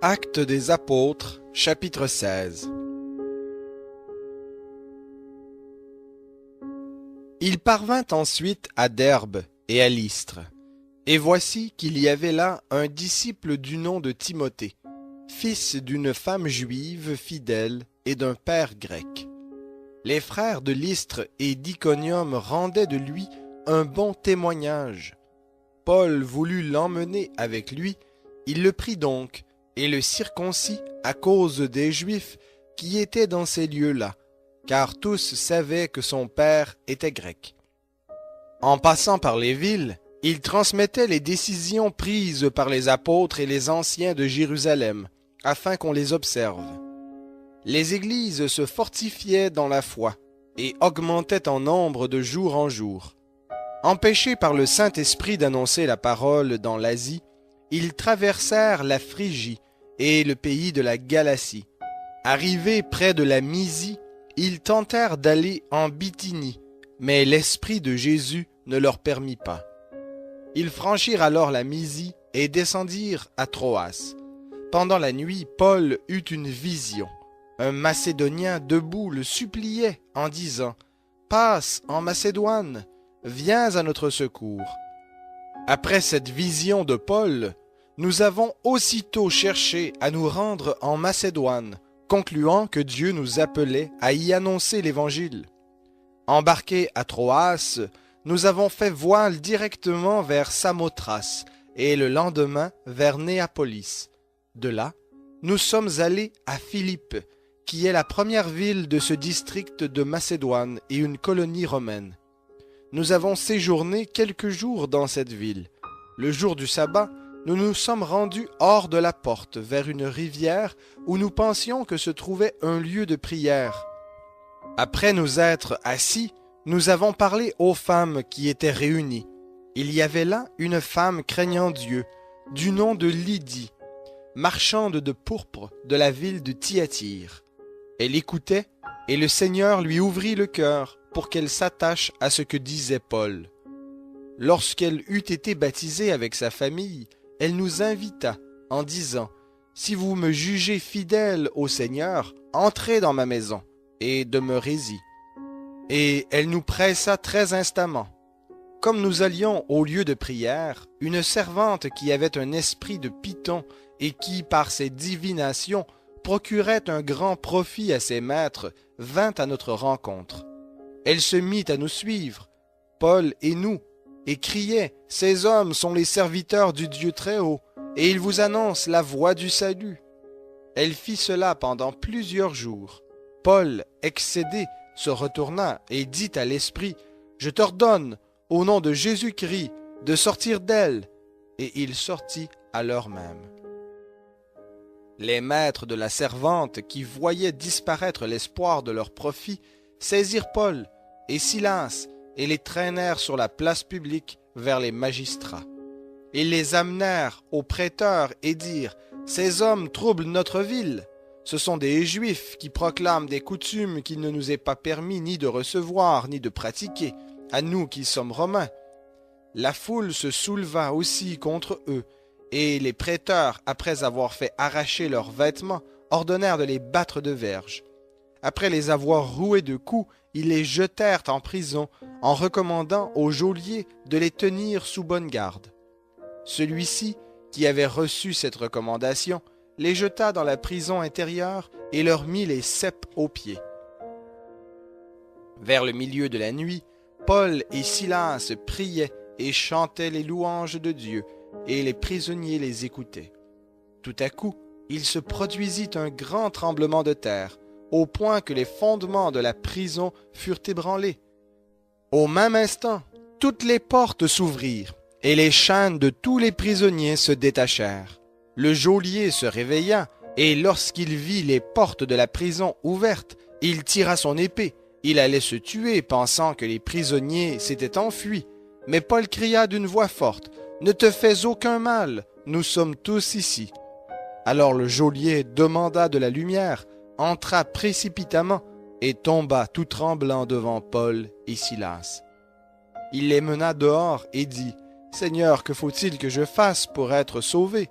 Actes des Apôtres, chapitre 16. Il parvint ensuite à Derbe et à Lystre. Et voici qu'il y avait là un disciple du nom de Timothée, fils d'une femme juive fidèle et d'un père grec. Les frères de Lystre et d'Iconium rendaient de lui un bon témoignage. Paul voulut l'emmener avec lui, il le prit donc et le circoncis à cause des Juifs qui étaient dans ces lieux-là, car tous savaient que son père était grec. En passant par les villes, il transmettait les décisions prises par les apôtres et les anciens de Jérusalem, afin qu'on les observe. Les églises se fortifiaient dans la foi et augmentaient en nombre de jour en jour. Empêchés par le Saint-Esprit d'annoncer la parole dans l'Asie, ils traversèrent la Phrygie et le pays de la Galatie. Arrivés près de la Mysie, ils tentèrent d'aller en Bithynie, mais l'Esprit de Jésus ne leur permit pas. Ils franchirent alors la Mysie et descendirent à Troas. Pendant la nuit, Paul eut une vision. Un Macédonien debout le suppliait en disant « Passe en Macédoine, viens à notre secours. » Après cette vision de Paul, nous avons aussitôt cherché à nous rendre en Macédoine, concluant que Dieu nous appelait à y annoncer l'Évangile. Embarqués à Troas, nous avons fait voile directement vers Samothrace et le lendemain vers Néapolis. De là, nous sommes allés à Philippe, qui est la première ville de ce district de Macédoine et une colonie romaine. Nous avons séjourné quelques jours dans cette ville. Le jour du sabbat, nous nous sommes rendus hors de la porte, vers une rivière où nous pensions que se trouvait un lieu de prière. Après nous être assis, nous avons parlé aux femmes qui étaient réunies. Il y avait là une femme craignant Dieu, du nom de Lydie, marchande de pourpre de la ville de Thyatire. Elle écoutait, et le Seigneur lui ouvrit le cœur pour qu'elle s'attache à ce que disait Paul. Lorsqu'elle eut été baptisée avec sa famille, elle nous invita en disant « Si vous me jugez fidèle au Seigneur, entrez dans ma maison et demeurez-y. » Et elle nous pressa très instamment. Comme nous allions au lieu de prière, une servante qui avait un esprit de Python et qui, par ses divinations, procurait un grand profit à ses maîtres, vint à notre rencontre. Elle se mit à nous suivre, Paul et nous, et criait « Ces hommes sont les serviteurs du Dieu Très-Haut, et ils vous annoncent la voie du salut. » Elle fit cela pendant plusieurs jours. Paul, excédé, se retourna et dit à l'esprit « Je t'ordonne, au nom de Jésus-Christ, de sortir d'elle. » Et il sortit à l'heure même. Les maîtres de la servante, qui voyaient disparaître l'espoir de leur profit, saisirent Paul et Silas et les traînèrent sur la place publique vers les magistrats. Ils les amenèrent aux prêteurs et dirent « Ces hommes troublent notre ville. Ce sont des Juifs qui proclament des coutumes qu'il ne nous est pas permis ni de recevoir ni de pratiquer, à nous qui sommes Romains. » La foule se souleva aussi contre eux, et les prêteurs, après avoir fait arracher leurs vêtements, ordonnèrent de les battre de verges. Après les avoir roués de coups, ils les jetèrent en prison, en recommandant au geôlier de les tenir sous bonne garde. Celui-ci, qui avait reçu cette recommandation, les jeta dans la prison intérieure et leur mit les ceps aux pieds. Vers le milieu de la nuit, Paul et Silas priaient et chantaient les louanges de Dieu, et les prisonniers les écoutaient. Tout à coup, il se produisit un grand tremblement de terre, au point que les fondements de la prison furent ébranlés. Au même instant, toutes les portes s'ouvrirent, et les chaînes de tous les prisonniers se détachèrent. Le geôlier se réveilla, et lorsqu'il vit les portes de la prison ouvertes, il tira son épée. Il allait se tuer, pensant que les prisonniers s'étaient enfuis. Mais Paul cria d'une voix forte, « Ne te fais aucun mal, nous sommes tous ici. » Alors le geôlier demanda de la lumière, entra précipitamment et tomba tout tremblant devant Paul et Silas. Il les mena dehors et dit, « Seigneur, que faut-il que je fasse pour être sauvé ?»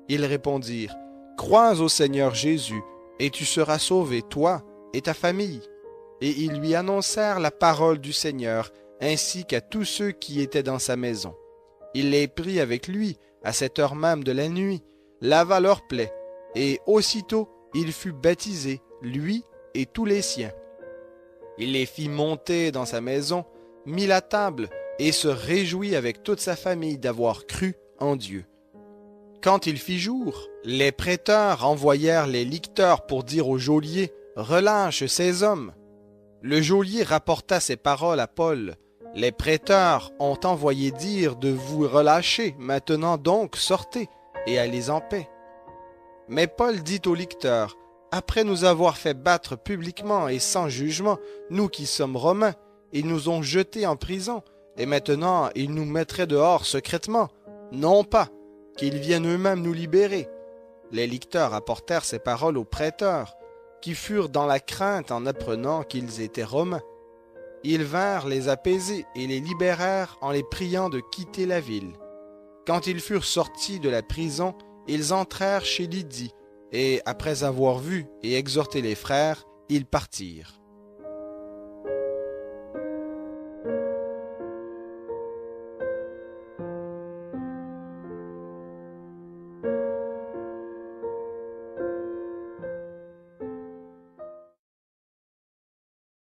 Ils répondirent, « crois au Seigneur Jésus, et tu seras sauvé, toi et ta famille. Et ils lui annoncèrent la parole du Seigneur, ainsi qu'à tous ceux qui étaient dans sa maison. Il les prit avec lui, à cette heure même de la nuit, lava leurs plaies, et aussitôt il fut baptisé, lui et tous les siens. Il les fit monter dans sa maison, mit la table, et se réjouit avec toute sa famille d'avoir cru en Dieu. Quand il fit jour, les prêteurs envoyèrent les licteurs pour dire au geôlier « Relâche ces hommes ». Le geôlier rapporta ces paroles à Paul. « Les prêteurs ont envoyé dire de vous relâcher, maintenant donc sortez et allez en paix. » Mais Paul dit aux licteurs « Après nous avoir fait battre publiquement et sans jugement, nous qui sommes Romains, ils nous ont jetés en prison, et maintenant ils nous mettraient dehors secrètement. Non pas, qu'ils viennent eux-mêmes nous libérer. » Les licteurs apportèrent ces paroles aux prêteurs, qui furent dans la crainte en apprenant qu'ils étaient Romains. Ils vinrent les apaiser et les libérèrent en les priant de quitter la ville. Quand ils furent sortis de la prison, ils entrèrent chez Lydie, et après avoir vu et exhorté les frères, ils partirent.